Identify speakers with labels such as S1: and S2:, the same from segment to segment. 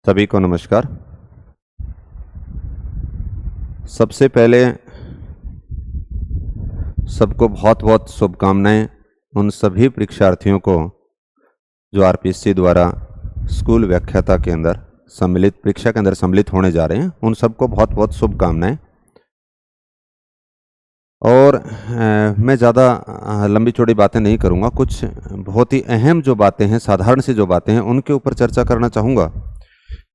S1: सभी को नमस्कार। सबसे पहले सबको बहुत बहुत शुभकामनाएं उन सभी परीक्षार्थियों को जो आरपीएससी द्वारा स्कूल व्याख्याता के अंदर सम्मिलित परीक्षा के अंदर सम्मिलित होने जा रहे हैं। उन सबको बहुत बहुत शुभकामनाएं। और मैं ज़्यादा लंबी चौड़ी बातें नहीं करूंगा। कुछ बहुत ही अहम जो बातें हैं, साधारण सी जो बातें हैं, उनके ऊपर चर्चा करना चाहूँगा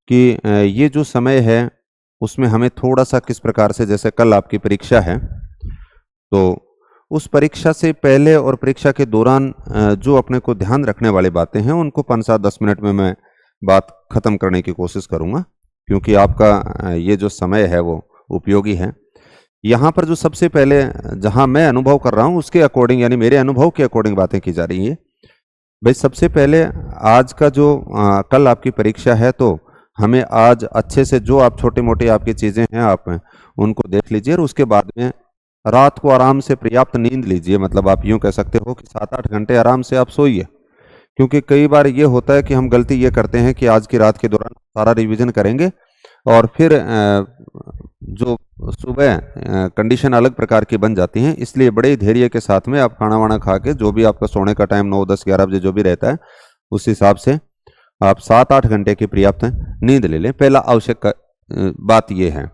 S1: कि ये जो समय है उसमें हमें थोड़ा सा किस प्रकार से, जैसे कल आपकी परीक्षा है तो उस परीक्षा से पहले और परीक्षा के दौरान जो अपने को ध्यान रखने वाली बातें हैं उनको 5-7-10 मिनट में मैं बात खत्म करने की कोशिश करूंगा, क्योंकि आपका ये जो समय है वो उपयोगी है। यहाँ पर जो सबसे पहले जहाँ मैं अनुभव कर रहा हूँ उसके अकॉर्डिंग, यानी मेरे अनुभव के अकॉर्डिंग बातें की जा रही है। भाई सबसे पहले आज का जो कल आपकी परीक्षा है तो हमें आज अच्छे से जो आप छोटी मोटी आपकी चीज़ें हैं आप उनको देख लीजिए और उसके बाद में रात को आराम से पर्याप्त नींद लीजिए। मतलब आप यूँ कह सकते हो कि 7-8 घंटे आराम से आप सोइए, क्योंकि कई बार ये होता है कि हम गलती ये करते हैं कि आज की रात के दौरान सारा रिवीजन करेंगे और फिर जो सुबह कंडीशन अलग प्रकार की बन जाती हैं। इसलिए बड़े धैर्य के साथ में आप खाना वाना खा के, जो भी आपका सोने का टाइम 9-10-11 बजे जो भी रहता है, उस हिसाब से आप 7-8 घंटे की पर्याप्त नींद ले लें। पहला आवश्यक बात यह है।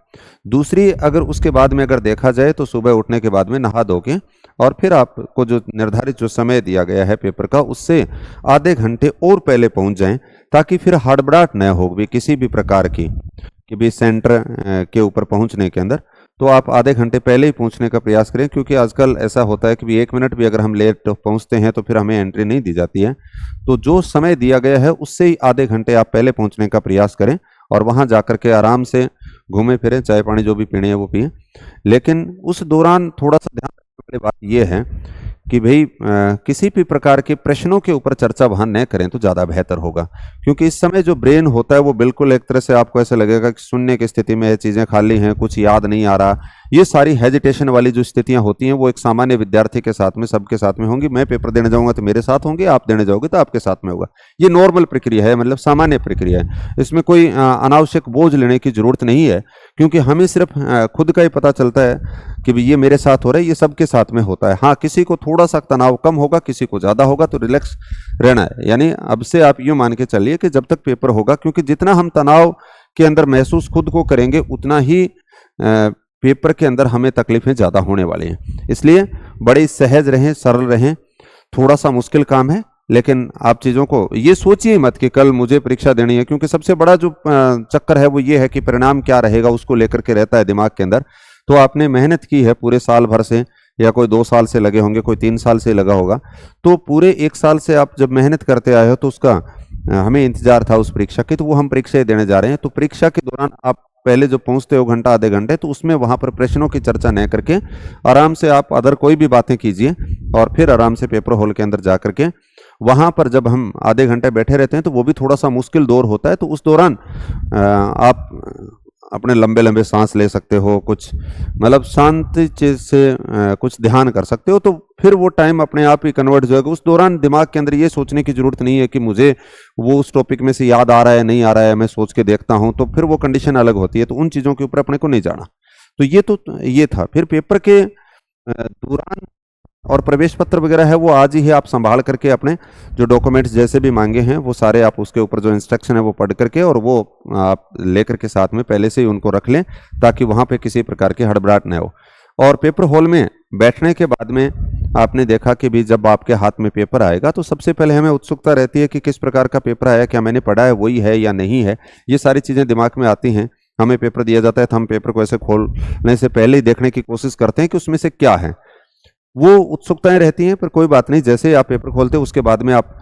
S1: दूसरी, अगर उसके बाद में अगर देखा जाए तो सुबह उठने के बाद में नहा धो के और फिर आपको जो निर्धारित जो समय दिया गया है पेपर का, उससे आधे घंटे और पहले पहुंच जाएं, ताकि फिर हड़बड़ाहट न हो भी किसी भी प्रकार की कि भी सेंटर के ऊपर पहुंचने के अंदर। तो आप आधे घंटे पहले ही पहुंचने का प्रयास करें, क्योंकि आजकल ऐसा होता है कि भी 1 मिनट भी अगर हम लेट पहुंचते हैं तो फिर हमें एंट्री नहीं दी जाती है। तो जो समय दिया गया है उससे ही आधे घंटे आप पहले पहुंचने का प्रयास करें और वहां जाकर के आराम से घूमे फिरें, चाय पानी जो भी पीने हैं वो पिए। लेकिन उस दौरान थोड़ा सा ध्यान रखने वाली बात यह है कि भाई किसी भी प्रकार के प्रश्नों के ऊपर चर्चा वहां न करें तो ज़्यादा बेहतर होगा, क्योंकि इस समय जो ब्रेन होता है वो बिल्कुल एक तरह से आपको ऐसा लगेगा कि सुनने की स्थिति में चीज़ें खाली हैं, कुछ याद नहीं आ रहा। ये सारी हेजिटेशन वाली जो स्थितियां होती हैं वो एक सामान्य विद्यार्थी के साथ में, सबके साथ में होंगी। मैं पेपर देने जाऊंगा तो मेरे साथ होंगे, आप देने जाओगे तो आपके साथ में होगा। ये नॉर्मल प्रक्रिया है, मतलब सामान्य प्रक्रिया है। इसमें कोई अनावश्यक बोझ लेने की जरूरत नहीं है, क्योंकि हमें सिर्फ खुद का ही पता चलता है कि ये मेरे साथ हो रहा है, ये सबके साथ में होता है। हाँ, किसी को थोड़ा सा तनाव कम होगा, किसी को ज्यादा होगा, तो रिलैक्स रहना है। यानी अब से आप यूं मान के चलिए कि जब तक पेपर होगा, क्योंकि जितना हम तनाव के अंदर महसूस खुद को करेंगे उतना ही पेपर के अंदर हमें तकलीफें ज्यादा होने वाली हैं। इसलिए बड़े सहज रहें, सरल रहें। थोड़ा सा मुश्किल काम है, लेकिन आप चीज़ों को ये सोचिए मत कि कल मुझे परीक्षा देनी है, क्योंकि सबसे बड़ा जो चक्कर है वो ये है कि परिणाम क्या रहेगा उसको लेकर के रहता है दिमाग के अंदर। तो आपने मेहनत की है पूरे साल भर से, या कोई 2 साल से लगे होंगे, कोई 3 साल से लगा होगा, तो पूरे 1 साल से आप जब मेहनत करते आए हो तो उसका हमें इंतजार था उस परीक्षा की, तो वो हम परीक्षा देने जा रहे हैं। तो परीक्षा के दौरान आप पहले जो पहुंचते हो घंटा आधे घंटे, तो उसमें वहां पर प्रश्नों की चर्चा न करके आराम से आप अदर कोई भी बातें कीजिए और फिर आराम से पेपर हॉल के अंदर जा करके वहां पर जब हम आधे घंटे बैठे रहते हैं तो वो भी थोड़ा सा मुश्किल दौर होता है। तो उस दौरान आप अपने लंबे लंबे सांस ले सकते हो, कुछ मतलब शांति चीज से कुछ ध्यान कर सकते हो, तो फिर वो टाइम अपने आप ही कन्वर्ट हो जाएगा। उस दौरान दिमाग के अंदर ये सोचने की जरूरत नहीं है कि मुझे वो उस टॉपिक में से याद आ रहा है नहीं आ रहा है, मैं सोच के देखता हूं, तो फिर वो कंडीशन अलग होती है। तो उन चीजों के ऊपर अपने को नहीं जाना। तो ये था। फिर पेपर के दौरान और प्रवेश पत्र वगैरह है वो आज ही है, आप संभाल करके अपने जो डॉक्यूमेंट्स जैसे भी मांगे हैं वो सारे आप उसके ऊपर जो इंस्ट्रक्शन है वो पढ़ करके और वो आप लेकर के साथ में पहले से ही उनको रख लें, ताकि वहाँ पे किसी प्रकार की हड़बड़ाहट न हो। और पेपर हॉल में बैठने के बाद में आपने देखा कि भी जब आपके हाथ में पेपर आएगा तो सबसे पहले हमें उत्सुकता रहती है कि किस प्रकार का पेपर आया, क्या मैंने पढ़ा है वही है या नहीं है। ये सारी चीज़ें दिमाग में आती हैं। हमें पेपर दिया जाता है तो हम पेपर को ऐसे खोलने से पहले ही देखने की कोशिश करते हैं कि उसमें से क्या है। वो उत्सुकताएं रहती हैं, पर कोई बात नहीं। जैसे आप पेपर खोलते हैं उसके बाद में आप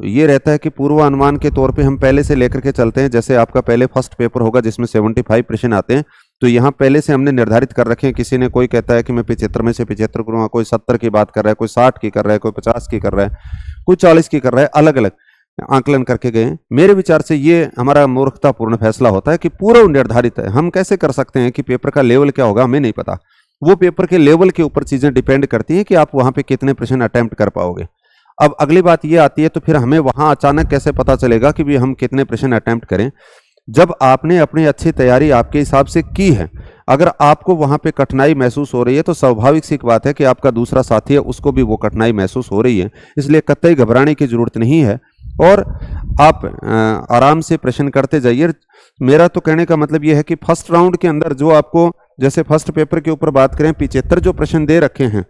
S1: ये रहता है कि पूर्वानुमान के तौर पे हम पहले से लेकर के चलते हैं। जैसे आपका पहले फर्स्ट पेपर होगा जिसमें 75 प्रश्न आते हैं, तो यहाँ पहले से हमने निर्धारित कर रखे हैं। किसी ने कोई कहता है कि मैं 75 में से 75 करूँगा, कोई 70 की बात कर रहा है, कोई 60 की कर रहा है, कोई 50 की कर रहा है, कोई 40 की कर रहा है। अलग अलग आंकलन करके गए। मेरे विचार से ये हमारा मूर्खतापूर्ण फैसला होता है कि पूर्व निर्धारित है। हम कैसे कर सकते हैं कि पेपर का लेवल क्या होगा, हमें नहीं पता। वो पेपर के लेवल के ऊपर चीजें डिपेंड करती हैं कि आप वहां पे कितने प्रश्न अटेम्प्ट कर पाओगे। अब अगली बात ये आती है, तो फिर हमें वहां अचानक कैसे पता चलेगा कि भी हम कितने प्रश्न अटेम्प्ट करें? जब आपने अपनी अच्छी तैयारी आपके हिसाब से की है, अगर आपको वहां पे कठिनाई महसूस हो रही है, तो स्वाभाविक सी बात है कि आपका दूसरा साथी है उसको भी वो कठिनाई महसूस हो रही है, इसलिए कतई घबराने की जरूरत नहीं है और आप आराम से प्रश्न करते जाइए। मेरा तो कहने का मतलब ये है कि फर्स्ट राउंड के अंदर जो आपको, जैसे फर्स्ट पेपर के ऊपर बात करें, 75 जो प्रश्न दे रखे हैं,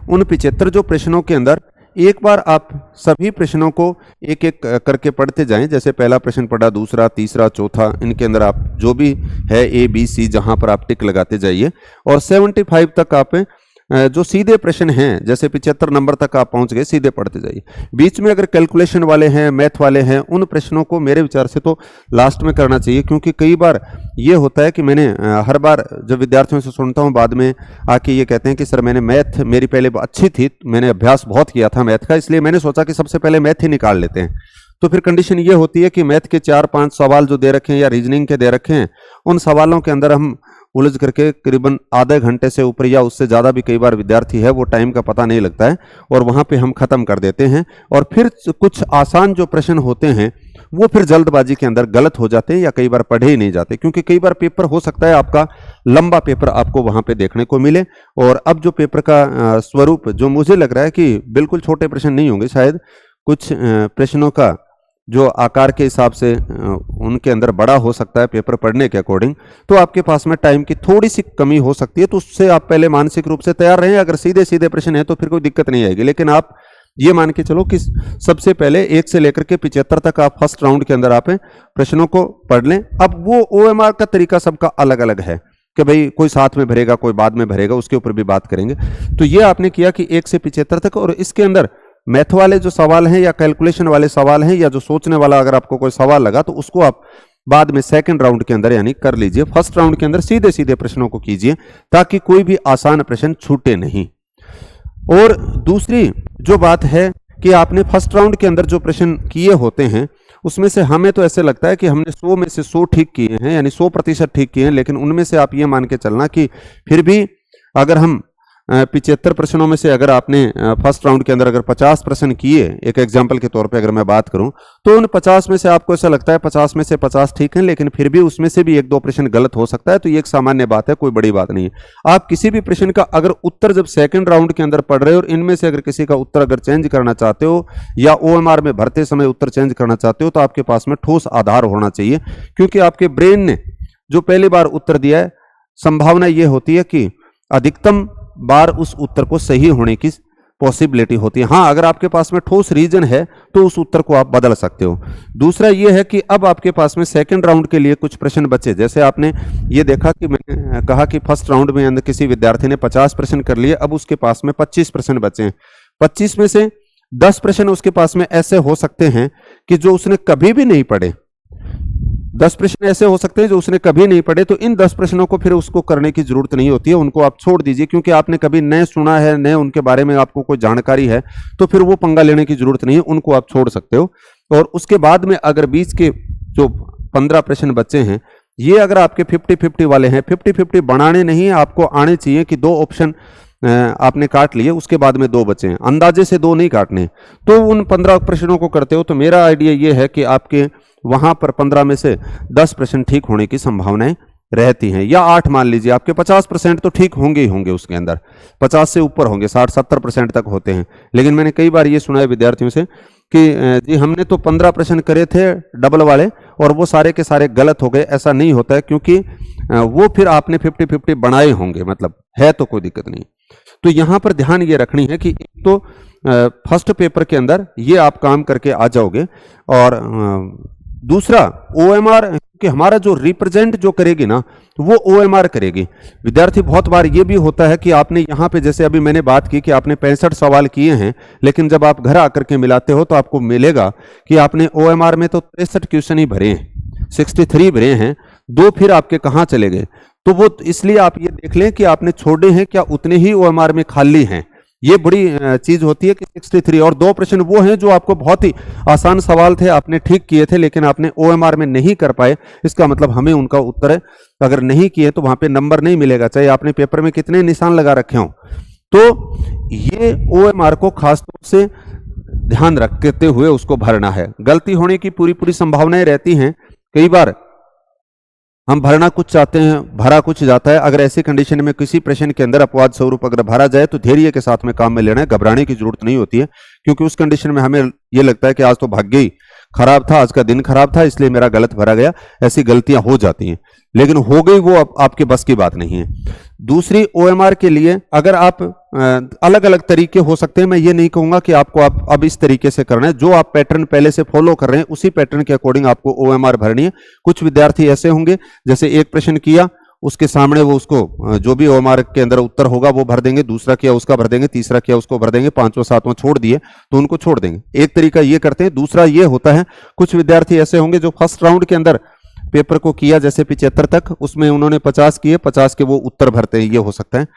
S1: उन 75 जो प्रश्नों के अंदर एक बार आप सभी प्रश्नों को एक एक करके पढ़ते जाएं। जैसे पहला प्रश्न पढ़ा, दूसरा, तीसरा, चौथा, इनके अंदर आप जो भी है ए बी सी, जहां पर आप टिक लगाते जाइए और 75 तक आप जो सीधे प्रश्न हैं, जैसे 75 नंबर तक आप पहुंच गए, सीधे पढ़ते जाइए। बीच में अगर कैलकुलेशन वाले हैं, मैथ वाले हैं, उन प्रश्नों को मेरे विचार से तो लास्ट में करना चाहिए, क्योंकि कई बार ये होता है कि मैंने हर बार जब विद्यार्थियों से सुनता हूं, बाद में आके ये कहते हैं कि सर मैंने मैथ मेरी पहले अच्छी थी, मैंने अभ्यास बहुत किया था मैथ का, इसलिए मैंने सोचा कि सबसे पहले मैथ ही निकाल लेते हैं। तो फिर कंडीशन ये होती है कि मैथ के 4-5 सवाल जो दे रखे हैं या रीजनिंग के दे रखे हैं, उन सवालों के अंदर हम उलझ करके करीबन आधे घंटे से ऊपर या उससे ज़्यादा भी कई बार विद्यार्थी है, वो टाइम का पता नहीं लगता है और वहाँ पे हम ख़त्म कर देते हैं। और फिर कुछ आसान जो प्रश्न होते हैं वो फिर जल्दबाजी के अंदर गलत हो जाते हैं या कई बार पढ़े ही नहीं जाते, क्योंकि कई बार पेपर हो सकता है आपका लंबा पेपर आपको वहाँ पे देखने को मिले। और अब जो पेपर का स्वरूप जो मुझे लग रहा है कि बिल्कुल छोटे प्रश्न नहीं होंगे, शायद कुछ प्रश्नों का जो आकार के हिसाब से उनके अंदर बड़ा हो सकता है पेपर पढ़ने के अकॉर्डिंग, तो आपके पास में टाइम की थोड़ी सी कमी हो सकती है, तो उससे आप पहले मानसिक रूप से तैयार रहें। अगर सीधे सीधे प्रश्न है तो फिर कोई दिक्कत नहीं आएगी, लेकिन आप ये मान के चलो कि सबसे पहले 1 से लेकर के 75 तक आप फर्स्ट राउंड के अंदर आप प्रश्नों को पढ़ लें। अब वो OMR का तरीका सबका अलग अलग है कि भाई कोई साथ में भरेगा, कोई बाद में भरेगा, उसके ऊपर भी बात करेंगे। तो ये आपने किया कि 1 से 75 तक, और इसके अंदर मैथ वाले जो सवाल हैं या कैलकुलेशन वाले सवाल हैं या जो सोचने वाला अगर आपको कोई सवाल लगा तो उसको आप बाद में सेकंड राउंड के अंदर यानी कर लीजिए। फर्स्ट राउंड के अंदर सीधे सीधे प्रश्नों को कीजिए ताकि कोई भी आसान प्रश्न छूटे नहीं। और दूसरी जो बात है कि आपने फर्स्ट राउंड के अंदर जो प्रश्न किए होते हैं उसमें से हमें तो ऐसे लगता है कि हमने 100 में से 100 ठीक किए हैं, यानी 100% ठीक किए हैं, लेकिन उनमें से आप ये मान के चलना कि फिर भी अगर हम 75 प्रश्नों में से अगर आपने फर्स्ट राउंड के अंदर अगर 50 प्रश्न किए, एक एग्जांपल के तौर पे अगर मैं बात करूं, तो उन 50 में से आपको ऐसा लगता है 50 में से 50 ठीक हैं, लेकिन फिर भी उसमें से भी 1-2 प्रश्न गलत हो सकता है, तो ये एक सामान्य बात है, कोई बड़ी बात नहीं है। आप किसी भी प्रश्न का अगर उत्तर जब सेकंड राउंड के अंदर पढ़ रहे हो और इनमें से अगर किसी का उत्तर अगर चेंज करना चाहते हो या OMR में भरते समय उत्तर चेंज करना चाहते हो, तो आपके पास में ठोस आधार होना चाहिए, क्योंकि आपके ब्रेन ने जो पहली बार उत्तर दिया है, संभावना ये होती है कि अधिकतम बार उस उत्तर को सही होने की पॉसिबिलिटी होती है। हाँ, अगर आपके पास में ठोस रीजन है तो उस उत्तर को आप बदल सकते हो। दूसरा ये है कि अब आपके पास में सेकंड राउंड के लिए कुछ प्रश्न बचे। जैसे आपने ये देखा कि मैंने कहा कि फर्स्ट राउंड में अंदर किसी विद्यार्थी ने 50 प्रश्न कर लिए, अब उसके पास में 25 प्रश्न बचे हैं। 25 में से 10 प्रश्न उसके पास में ऐसे हो सकते हैं कि जो उसने कभी भी नहीं पढ़े। 10 प्रश्न ऐसे हो सकते हैं जो उसने कभी नहीं पढ़े, तो इन 10 प्रश्नों को फिर उसको करने की जरूरत नहीं होती है, उनको आप छोड़ दीजिए, क्योंकि आपने कभी नए सुना है, नए उनके बारे में आपको कोई जानकारी है, तो फिर वो पंगा लेने की जरूरत नहीं है, उनको आप छोड़ सकते हो। और उसके बाद में अगर बीच के जो 15 प्रश्न बचे हैं, ये अगर आपके 50-50 वाले हैं, 50-50 बनाने नहीं है, आपको आने चाहिए कि 2 ऑप्शन आपने काट लिए, उसके बाद में 2 बचे हैं, अंदाजे से 2 नहीं काटने। तो उन 15 प्रश्नों को करते हो तो मेरा आइडिया ये है कि आपके वहां पर 15 में से 10 प्रश्न ठीक होने की संभावनाएं रहती हैं, या 8 मान लीजिए। आपके 50% तो ठीक होंगे ही होंगे, उसके अंदर 50 से ऊपर होंगे, 60-70% तक होते हैं। लेकिन मैंने कई बार ये सुना है विद्यार्थियों से कि जी हमने तो 15 प्रश्न करे थे डबल वाले और वो सारे के सारे गलत हो गए। ऐसा नहीं होता है, क्योंकि वो फिर आपने 50-50 बनाए होंगे, मतलब है तो कोई दिक्कत नहीं। तो यहां पर ध्यान ये रखनी है कि एक तो फर्स्ट पेपर के अंदर ये आप काम करके आ जाओगे, और दूसरा OMR, कि हमारा जो रिप्रेजेंट जो करेगी ना वो OMR करेगी। विद्यार्थी बहुत बार ये भी होता है कि आपने यहाँ पे, जैसे अभी मैंने बात की कि आपने 65 सवाल किए हैं, लेकिन जब आप घर आकर के मिलाते हो तो आपको मिलेगा कि आपने OMR में तो 63 क्वेश्चन ही भरे हैं, 63 भरे हैं, 2 फिर आपके कहाँ चले गए। तो वो इसलिए आप ये देख लें कि आपने छोड़े हैं क्या उतने ही OMR में खाली हैं। ये बड़ी चीज होती है कि 63 और 2 प्रश्न वो हैं जो आपको बहुत ही आसान सवाल थे, आपने ठीक किए थे, लेकिन आपने OMR में नहीं कर पाए। इसका मतलब हमें उनका उत्तर अगर नहीं किए तो वहां पे नंबर नहीं मिलेगा, चाहे आपने पेपर में कितने निशान लगा रखे हों। तो ये OMR को खास तौर से ध्यान रखते हुए उसको भरना है। गलती होने की पूरी पूरी संभावनाएं रहती हैं। कई बार हम भरना कुछ चाहते हैं, भरा कुछ जाता है। अगर ऐसी कंडीशन में किसी प्रश्न के अंदर अपवाद स्वरूप अगर भरा जाए तो धैर्य के साथ में काम में लेना है, घबराने की जरूरत नहीं होती है, क्योंकि उस कंडीशन में हमें यह लगता है कि आज तो भाग्य ही खराब था, आज का दिन खराब था, इसलिए मेरा गलत भरा गया। ऐसी गलतियां हो जाती हैं, लेकिन हो गई वो आपके बस की बात नहीं है। दूसरी, OMR के लिए अगर आप अलग अलग तरीके हो सकते हैं, मैं ये नहीं कहूंगा कि आपको आप अब इस तरीके से करना है। जो आप पैटर्न पहले से फॉलो कर रहे हैं उसी पैटर्न के अकॉर्डिंग आपको OMR भरनी है। कुछ विद्यार्थी ऐसे होंगे जैसे एक प्रश्न किया, उसके सामने वो उसको जो भी OMR के अंदर उत्तर होगा वो भर देंगे, दूसरा किया उसका भर देंगे, तीसरा किया उसको भर देंगे, पांचवा सातवां छोड़ दिए तो उनको छोड़ देंगे। एक तरीका ये करते हैं। दूसरा ये होता है, कुछ विद्यार्थी ऐसे होंगे जो फर्स्ट राउंड के अंदर पेपर को किया जैसे 75 तक, उसमें उन्होंने 50 किए, 50 के वो उत्तर भरते हैं, ये हो सकता है।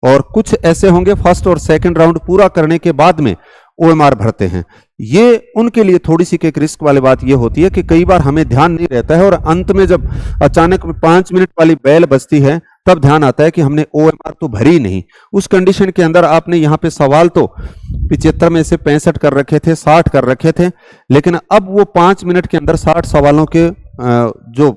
S1: और कुछ ऐसे होंगे फर्स्ट और सेकंड राउंड पूरा करने के बाद में OMR भरते हैं। ये उनके लिए थोड़ी सी एक रिस्क वाली बात ये होती है कि कई बार हमें ध्यान नहीं रहता है और अंत में जब अचानक 5 मिनट वाली बेल बजती है तब ध्यान आता है कि हमने OMR तो भरी नहीं। उस कंडीशन के अंदर आपने यहाँ पे सवाल तो 75 में से 65 कर रखे थे, 60 कर रखे थे, लेकिन अब वो 5 मिनट के अंदर 60 सवालों के जो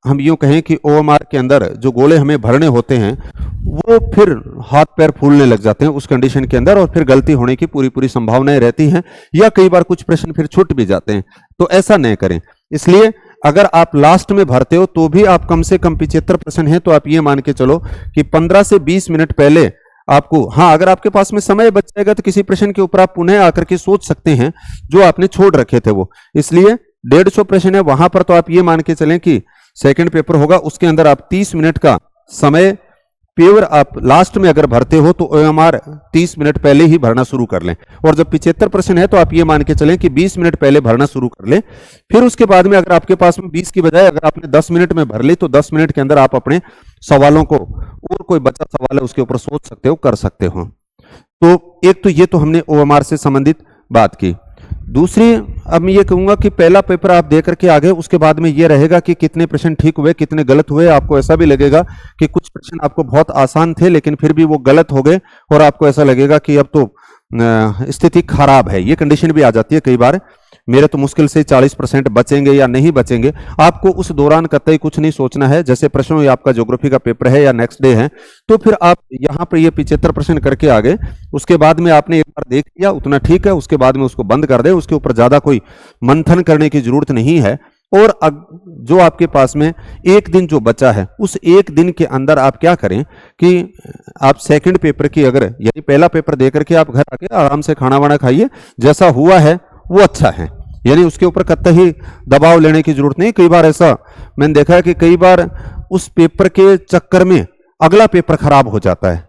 S1: हम यूं कहें कि OMR के अंदर जो गोले हमें भरने होते हैं वो फिर हाथ पैर फूलने लग जाते हैं उस कंडीशन के अंदर, और फिर गलती होने की पूरी पूरी संभावनाएं रहती हैं, या कई बार कुछ प्रश्न फिर छूट भी जाते हैं। तो ऐसा नहीं करें। इसलिए अगर आप लास्ट में भरते हो तो भी आप कम से कम 75 प्रश्न है तो आप ये मान के चलो कि 15 से 20 मिनट पहले आपको, हाँ अगर आपके पास में समय बच जाएगा तो किसी प्रश्न के ऊपर आप पुनः आकर के सोच सकते हैं जो आपने छोड़ रखे थे वो। इसलिए 150 प्रश्न है, वहां पर तो आप ये मान के चलें कि सेकंड पेपर होगा, उसके अंदर आप 30 मिनट का समय प्योर आप लास्ट में अगर भरते हो तो OMR 30 मिनट पहले ही भरना शुरू कर लें। और जब 75 प्रश्न है तो आप ये मान के चलें कि 20 मिनट पहले भरना शुरू कर लें। फिर उसके बाद में अगर आपके पास में 20 की बजाय अगर आपने 10 मिनट में भर ली तो 10 मिनट के अंदर आप अपने सवालों को, और कोई बचा सवाल है उसके ऊपर सोच सकते हो, कर सकते हो। तो एक तो ये तो हमने OMR से संबंधित बात की। दूसरी, अब मैं ये कहूंगा कि पहला पेपर आप दे करके आगे, उसके बाद में ये रहेगा कि कितने प्रश्न ठीक हुए, कितने गलत हुए। आपको ऐसा भी लगेगा कि कुछ प्रश्न आपको बहुत आसान थे लेकिन फिर भी वो गलत हो गए, और आपको ऐसा लगेगा कि अब तो स्थिति खराब है। ये कंडीशन भी आ जाती है कई बार, मेरे तो मुश्किल से 40% बचेंगे या नहीं बचेंगे। आपको उस दौरान कतई कुछ नहीं सोचना है। जैसे प्रश्नों या आपका ज्योग्राफी का पेपर है या नेक्स्ट डे है, तो फिर आप यहाँ पर ये 75 प्रश्न करके आ गए, उसके बाद में आपने एक बार देख लिया उतना ठीक है, उसके बाद में उसको बंद कर दे, उसके ऊपर ज्यादा कोई मंथन करने की जरूरत नहीं है। और जो आपके पास में एक दिन जो बचा है उस एक दिन के अंदर आप क्या करें कि आप सेकंड पेपर की, अगर यानी पहला पेपर दे करके आप घर आके आराम से खाना वाना खाइए, जैसा हुआ है वो अच्छा है, यानी उसके ऊपर कतई दबाव लेने की जरूरत नहीं। कई बार ऐसा मैंने देखा है कि कई बार उस पेपर के चक्कर में अगला पेपर खराब हो जाता है,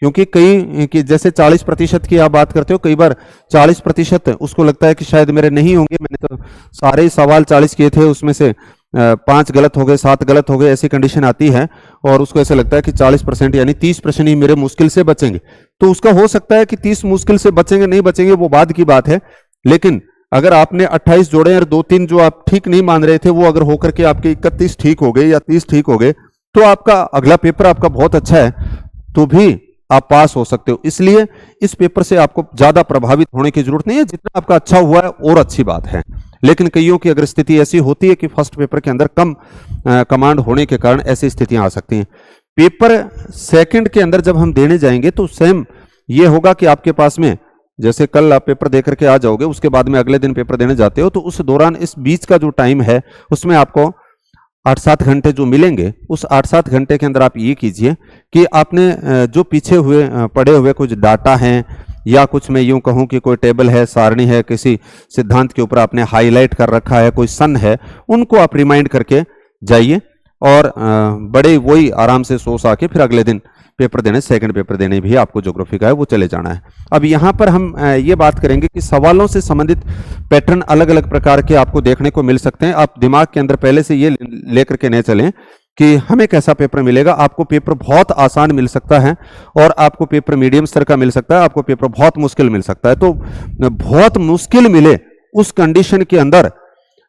S1: क्योंकि कई कि जैसे 40% की आप बात करते हो, कई बार 40% उसको लगता है कि शायद मेरे नहीं होंगे, मैंने तो सारे सवाल 40 किए थे, उसमें से 5 गलत हो गए, 7 गलत हो गए, ऐसी कंडीशन आती है, और उसको ऐसा लगता है कि 40% यानी 30 प्रश्न ही मेरे मुश्किल से बचेंगे। तो उसका हो सकता है कि 30 मुश्किल से बचेंगे नहीं बचेंगे वो बाद की बात है, लेकिन अगर आपने 28 जोड़े और 2-3 जो आप ठीक नहीं मान रहे थे वो अगर होकर के आपके 31 ठीक हो गए या 30 ठीक हो गए, तो आपका अगला पेपर आपका बहुत अच्छा है, तो भी आप पास हो सकते हो। इसलिए इस पेपर से आपको ज्यादा प्रभावित होने की जरूरत नहीं है, जितना आपका अच्छा हुआ है और अच्छी बात है। लेकिन कईयों की अगर स्थिति ऐसी होती है कि फर्स्ट पेपर के अंदर कम कमांड होने के कारण ऐसी स्थितियां आ सकती हैं। पेपर सेकंड के अंदर जब हम देने जाएंगे तो सेम ये होगा कि आपके पास में, जैसे कल आप पेपर दे करके आ जाओगे, उसके बाद में अगले दिन पेपर देने जाते हो, तो उस दौरान इस बीच का जो टाइम है उसमें आपको 8-7 घंटे जो मिलेंगे, उस 8-7 घंटे के अंदर आप ये कीजिए कि आपने जो पीछे हुए पड़े हुए कुछ डाटा हैं, या कुछ मैं यूं कहूं कि कोई टेबल है, सारणी है, किसी सिद्धांत के ऊपर आपने हाईलाइट कर रखा है, कोई सन है, उनको आप रिमाइंड करके जाइए, और बड़े वही आराम से सोच आके फिर अगले दिन पेपर देने, सेकंड पेपर देने भी आपको ज्योग्राफी का है वो चले जाना है। अब यहाँ पर हम ये बात करेंगे कि सवालों से संबंधित पैटर्न अलग अलग प्रकार के आपको देखने को मिल सकते हैं। आप दिमाग के अंदर पहले से ये लेकर के नहीं चलें कि हमें कैसा पेपर मिलेगा। आपको पेपर बहुत आसान मिल सकता है, और आपको पेपर मीडियम स्तर का मिल सकता है, आपको पेपर बहुत मुश्किल मिल सकता है। तो बहुत मुश्किल मिले उस कंडीशन के अंदर,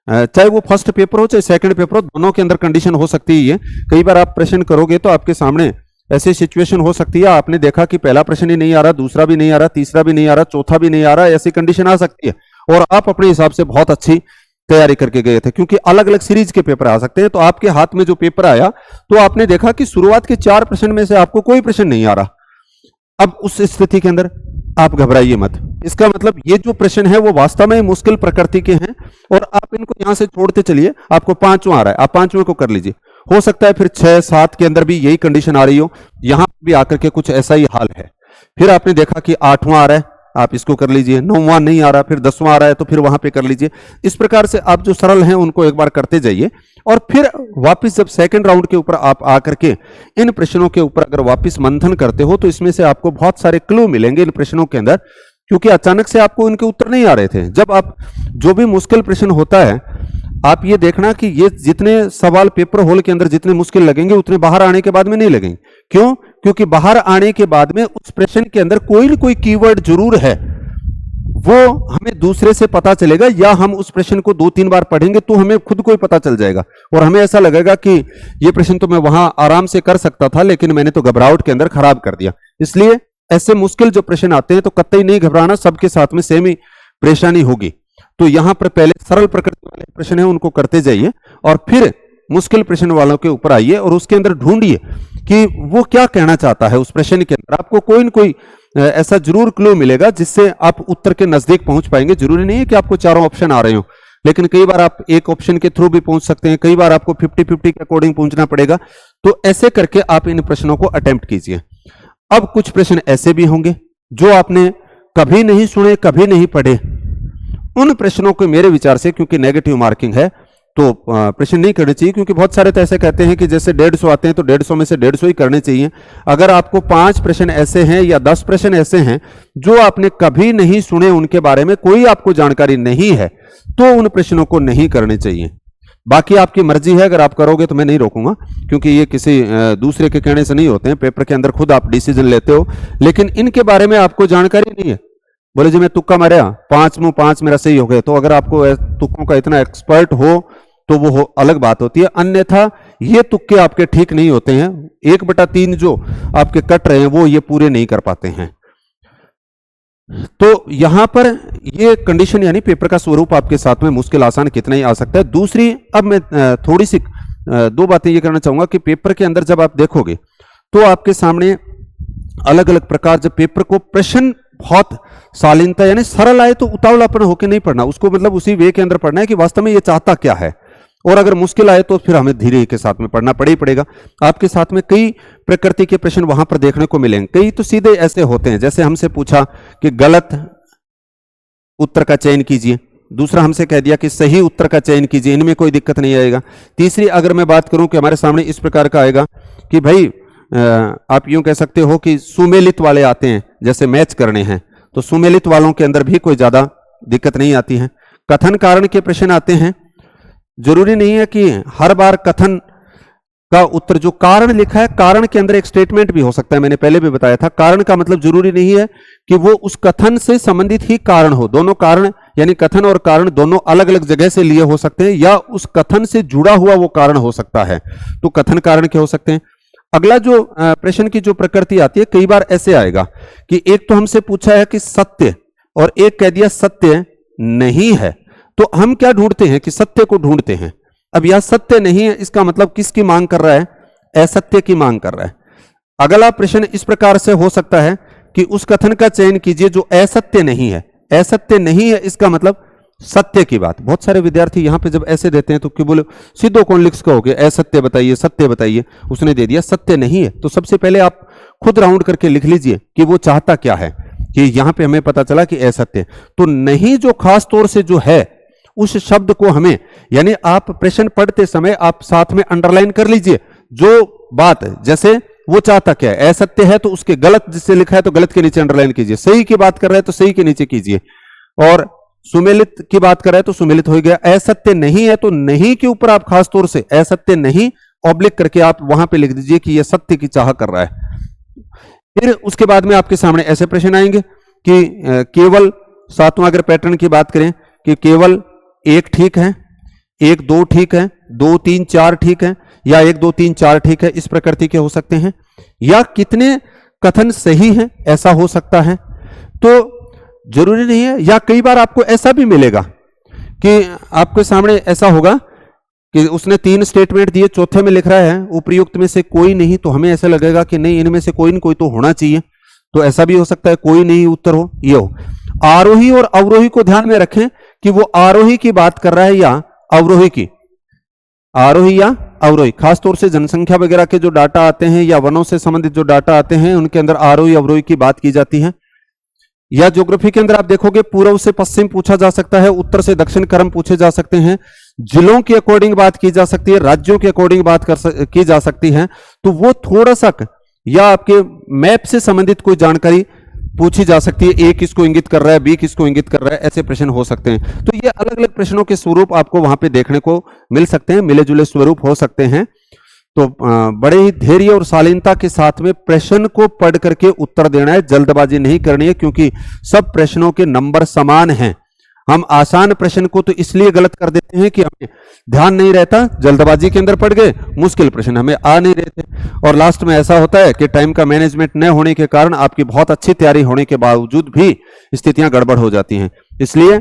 S1: चाहे वो फर्स्ट पेपर हो चाहे सेकंड पेपर हो, दोनों के अंदर कंडीशन हो सकती है। कई बार आप प्रश्न करोगे तो आपके सामने ऐसी सिचुएशन हो सकती है, आपने देखा कि पहला प्रश्न ही नहीं आ रहा, दूसरा भी नहीं आ रहा, तीसरा भी नहीं आ रहा, चौथा भी नहीं आ रहा, ऐसी कंडीशन आ सकती है और आप अपने हिसाब से बहुत अच्छी तैयारी करके गए थे, क्योंकि अलग अलग सीरीज के पेपर आ सकते हैं। तो आपके हाथ में जो पेपर आया तो आपने देखा कि शुरुआत के 4 प्रश्न में से आपको कोई प्रश्न नहीं आ रहा। अब उस स्थिति के अंदर आप घबराइए मत। इसका मतलब ये जो प्रश्न है वो वास्तव में मुश्किल प्रकृति के हैं और आप इनको यहां से छोड़ते चलिए। आपको 5वां आ रहा है, आप 5वें को कर लीजिए। हो सकता है फिर 6, 7 के अंदर भी यही कंडीशन आ रही हो, यहां भी आकर के कुछ ऐसा ही हाल है। फिर आपने देखा कि 8वां आ रहा है, आप इसको कर लीजिए। 9वां नहीं आ रहा, फिर 10वां आ रहा है तो फिर वहां पे कर लीजिए। इस प्रकार से आप जो सरल हैं उनको एक बार करते जाइए और फिर वापस जब सेकंड राउंड के ऊपर आप आकर के इन प्रश्नों के ऊपर अगर वापस मंथन करते हो तो इसमें से आपको बहुत सारे क्लू मिलेंगे इन प्रश्नों के अंदर, क्योंकि अचानक से आपको इनके उत्तर नहीं आ रहे थे। जब आप जो भी मुश्किल प्रश्न होता है, आप ये देखना कि ये जितने सवाल पेपर हॉल के अंदर जितने मुश्किल लगेंगे उतने बाहर आने के बाद में नहीं लगेंगे। क्यों? क्योंकि बाहर आने के बाद में उस प्रश्न के अंदर कोई ना कोई कीवर्ड जरूर है, वो हमें दूसरे से पता चलेगा, या हम उस प्रश्न को 2-3 बार पढ़ेंगे तो हमें खुद को ही पता चल जाएगा और हमें ऐसा लगेगा कि ये प्रश्न तो मैं वहां आराम से कर सकता था, लेकिन मैंने तो घबराहट के अंदर खराब कर दिया। इसलिए ऐसे मुश्किल जो प्रश्न आते हैं तो कतई नहीं घबराना, सबके साथ में सेम ही परेशानी होगी। तो यहां पर पहले सरल प्रकृति वाले प्रश्न है उनको करते जाइए और फिर मुश्किल प्रश्न वालों के ऊपर आइए और उसके अंदर ढूंढिए कि वो क्या कहना चाहता है। उस प्रश्न के अंदर आपको कोई न कोई ऐसा जरूर क्लू मिलेगा जिससे आप उत्तर के नजदीक पहुंच पाएंगे। जरूरी नहीं है कि आपको चारों ऑप्शन आ रहे हो, लेकिन कई बार आप एक ऑप्शन के थ्रू भी पहुंच सकते हैं, कई बार आपको 50-50 के अकॉर्डिंग पहुंचना पड़ेगा। तो ऐसे करके आप इन प्रश्नों को अटेम्प्ट कीजिए। अब कुछ प्रश्न ऐसे भी होंगे जो आपने कभी नहीं सुने, कभी नहीं पढ़े। उन प्रश्नों को मेरे विचार से, क्योंकि नेगेटिव मार्किंग है, तो प्रश्न नहीं करने चाहिए, क्योंकि बहुत सारे तो ऐसे कहते हैं कि जैसे 150 आते हैं तो 150 में से 150 ही करने चाहिए। अगर आपको 5 प्रश्न ऐसे हैं या 10 प्रश्न ऐसे हैं जो आपने कभी नहीं सुने, उनके बारे में कोई आपको जानकारी नहीं है, तो उन प्रश्नों को नहीं करने चाहिए। बाकी आपकी मर्जी है, अगर आप करोगे तो मैं नहीं रोकूंगा, क्योंकि ये किसी दूसरे के कहने से नहीं होते हैं। पेपर के अंदर खुद आप डिसीजन लेते हो, लेकिन इनके बारे में आपको जानकारी नहीं है। बोले जी मैं तुक्का मारा, 5 में 5 मेरा सही हो गया, तो अगर आपको तुक्कों का इतना एक्सपर्ट हो तो वो अलग बात होती है। अन्यथा ये तुक्के आपके ठीक नहीं होते हैं। 1/3 जो आपके कट रहे हैं वो ये पूरे नहीं कर पाते हैं। तो यहां पर ये कंडीशन, यानी पेपर का स्वरूप आपके साथ में मुश्किल आसान कितना ही आ सकता है। दूसरी, अब मैं थोड़ी सी 2 बातें ये करना चाहूंगा कि पेपर के अंदर जब आप देखोगे तो आपके सामने अलग अलग प्रकार, जब पेपर को प्रश्न बहुत शालीनता यानी सरल आए तो उतावलापन होकर नहीं पढ़ना, उसको मतलब उसी वे के अंदर पढ़ना है कि वास्तव में ये चाहता क्या है। और अगर मुश्किल आए तो फिर हमें धीरे के साथ में पढ़ना पड़ेगा। आपके साथ में कई प्रकृति के प्रश्न वहां पर देखने को मिलेंगे। कई तो सीधे ऐसे होते हैं, जैसे हमसे पूछा कि गलत उत्तर का चयन कीजिए, दूसरा हमसे कह दिया कि सही उत्तर का चयन कीजिए, इनमें कोई दिक्कत नहीं आएगा। तीसरी अगर मैं बात करूं कि हमारे सामने इस प्रकार का आएगा कि भाई आप यूं कह सकते हो कि सुमेलित वाले आते हैं, जैसे मैच करने हैं, तो सुमेलित वालों के अंदर भी कोई ज्यादा दिक्कत नहीं आती है। कथन कारण के प्रश्न आते हैं, जरूरी नहीं है कि हर बार कथन का उत्तर, जो कारण लिखा है कारण के अंदर एक स्टेटमेंट भी हो सकता है। मैंने पहले भी बताया था, कारण का मतलब जरूरी नहीं है कि वो उस कथन से संबंधित ही कारण हो। दोनों कारण यानी कथन और कारण दोनों अलग अलग जगह से लिए हो सकते हैं, या उस कथन से जुड़ा हुआ वो कारण हो सकता है, तो कथन कारण के हो सकते हैं। अगला जो प्रश्न की जो प्रकृति आती है, कई बार ऐसे आएगा कि एक तो हमसे पूछा है कि सत्य, और एक कह दिया सत्य नहीं है। तो हम क्या ढूंढते हैं कि सत्य को ढूंढते हैं। अब यह सत्य नहीं है, इसका मतलब किसकी मांग कर रहा है? असत्य की मांग कर रहा है। अगला प्रश्न इस प्रकार से हो सकता है कि उस कथन का चयन कीजिए जो असत्य नहीं है। असत्य नहीं है इसका मतलब सत्य की बात। बहुत सारे विद्यार्थी यहां पे जब ऐसे देते हैं तो क्यों बोले सीधो कौन लिख कहोगे, असत्य बताइए, सत्य बताइए, उसने दे दिया सत्य नहीं है। तो सबसे पहले आप खुद राउंड करके लिख लीजिए कि वो चाहता क्या है, कि यहां पे हमें पता चला कि असत्य। तो नहीं जो खास तौर से जो है उस शब्द को हमें, यानी आप प्रश्न पढ़ते समय आप साथ में अंडरलाइन कर लीजिए जो बात, जैसे वो चाहता क्या है। असत्य है तो उसके गलत जिससे लिखा है तो गलत के नीचे अंडरलाइन कीजिए, सही की बात कर रहा है तो सही के नीचे कीजिए, और सुमेलित की बात कर रहा है तो सुमेलित हो गया। असत्य नहीं है तो नहीं के ऊपर आप खास तौर से असत्य नहीं ऑब्लिक करके आप वहां पे लिख दीजिए कि यह सत्य की चाह कर रहा है। फिर उसके बाद में आपके सामने ऐसे प्रश्न आएंगे कि केवल 7वां अगर पैटर्न की बात करें कि केवल 1 ठीक है, 1 2 ठीक है, 2 3 4 ठीक है, या 1 2 3 4 ठीक है, इस प्रकृति के हो सकते हैं। या कितने कथन सही हैं, ऐसा हो सकता है। तो जरूरी नहीं है, या कई बार आपको ऐसा भी मिलेगा कि आपके सामने ऐसा होगा कि उसने 3 स्टेटमेंट दिए, चौथे में लिख रहा है उपर्युक्त में से कोई नहीं, तो हमें ऐसा लगेगा कि नहीं, इनमें से कोई न कोई तो होना चाहिए। तो ऐसा भी हो सकता है, कोई नहीं उत्तर हो, ये हो। आरोही और अवरोही को ध्यान में रखें कि वो आरोही की बात कर रहा है या अवरोही की, आरोही या अवरोही। खासतौर से जनसंख्या वगैरह के जो डाटा आते हैं या वनों से संबंधित जो डाटा आते हैं, उनके अंदर आरोही अवरोही की बात की जाती है। या ज्योग्राफी के अंदर आप देखोगे पूर्व से पश्चिम पूछा जा सकता है, उत्तर से दक्षिण क्रम पूछे जा सकते हैं, जिलों के अकॉर्डिंग बात की जा सकती है, राज्यों के अकॉर्डिंग बात की जा सकती है। तो वो थोड़ा सा, या आपके मैप से संबंधित कोई जानकारी पूछी जा सकती है, ए किसको इंगित कर रहा है, बी किसको इंगित कर रहा है, ऐसे प्रश्न हो सकते हैं। तो ये अलग अलग प्रश्नों के स्वरूप आपको वहां पे देखने को मिल सकते हैं, मिले जुले स्वरूप हो सकते हैं। तो बड़े ही धैर्य और शालीनता के साथ में प्रश्न को पढ़ करके उत्तर देना है, जल्दबाजी नहीं करनी है, क्योंकि सब प्रश्नों के नंबर समान हैं। हम आसान प्रश्न को तो इसलिए गलत कर देते हैं कि हमें ध्यान नहीं रहता, जल्दबाजी के अंदर पड़ गए, मुश्किल प्रश्न हमें आ नहीं रहे थे, और लास्ट में ऐसा होता है कि टाइम का मैनेजमेंट न होने के कारण आपकी बहुत अच्छी तैयारी होने के बावजूद भी स्थितियां गड़बड़ हो जाती हैं। इसलिए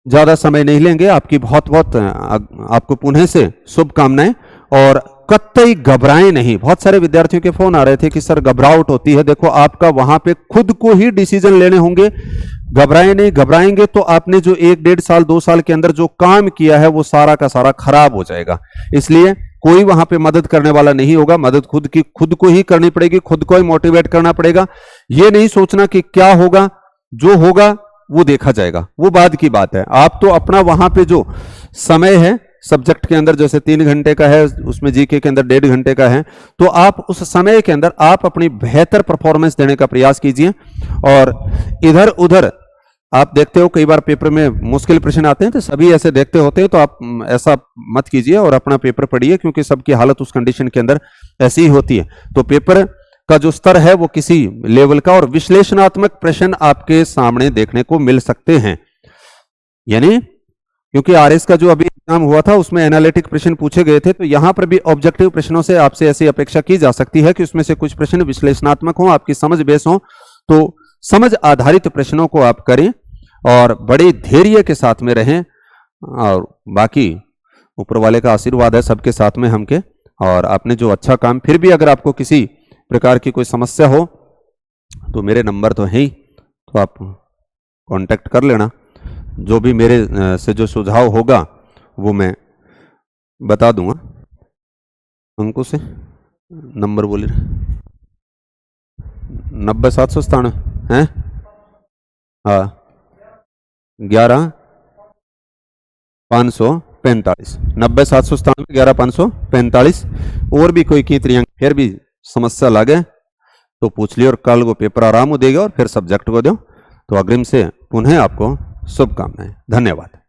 S1: ज्यादा समय नहीं लेंगे, आपकी बहुत बहुत आपको पुनः से शुभकामनाएं, और कतई घबराएं नहीं। बहुत सारे विद्यार्थियों के फोन आ रहे थे कि सर घबराहट होती है। देखो, आपका वहां पे खुद को ही डिसीजन लेने होंगे, घबराएं नहीं। घबराएंगे तो आपने जो 1 डेढ़ साल 2 साल के अंदर जो काम किया है वो सारा का सारा खराब हो जाएगा। इसलिए कोई वहां पे मदद करने वाला नहीं होगा, मदद खुद को ही करनी पड़ेगी, खुद को ही मोटिवेट करना पड़ेगा। ये नहीं सोचना कि क्या होगा, जो होगा वो देखा जाएगा, वो बाद की बात है। आप तो अपना वहां पे जो समय है सब्जेक्ट के अंदर, जैसे 3 घंटे का है, उसमें जीके के अंदर 1.5 घंटे का है, तो आप उस समय के अंदर आप अपनी बेहतर परफॉर्मेंस देने का प्रयास कीजिए। और इधर उधर आप देखते हो कई बार पेपर में मुश्किल प्रश्न आते हैं, तो सभी ऐसे देखते होते हैं, तो आप ऐसा मत कीजिए और अपना पेपर पढ़िए, क्योंकि सबकी हालत उस कंडीशन के अंदर ऐसी ही होती है। तो पेपर का जो स्तर है वो किसी लेवल का, और विश्लेषणात्मक प्रश्न आपके सामने देखने को मिल सकते हैं। यानी क्योंकि आरएस का जो अभी एग्जाम हुआ था उसमें एनालिटिक प्रश्न पूछे गए थे, तो यहां पर भी ऑब्जेक्टिव प्रश्नों से आपसे ऐसी अपेक्षा की जा सकती है कि उसमें से कुछ प्रश्न विश्लेषणात्मक हो, आपकी समझ बेस हो। तो समझ आधारित प्रश्नों को आप करें और बड़े धैर्य के साथ में रहें, और बाकी ऊपर वाले का आशीर्वाद है सबके साथ में हमके। और आपने जो अच्छा काम, फिर भी अगर आपको किसी प्रकार की कोई समस्या हो तो मेरे नंबर तो है ही, तो आप कांटेक्ट कर लेना। जो भी मेरे से जो सुझाव होगा वो मैं बता दूंगा। अंकुश से नंबर बोलिए, 90-797 है, हाँ 11-545, 90-797 11-545। और भी कोई की त्रियांक फिर भी समस्या लगे तो पूछ लियो, और कल को पेपर आराम हो देगा और फिर सब्जेक्ट को दो। तो अग्रिम से पुनः आपको शुभकामनाएं, धन्यवाद।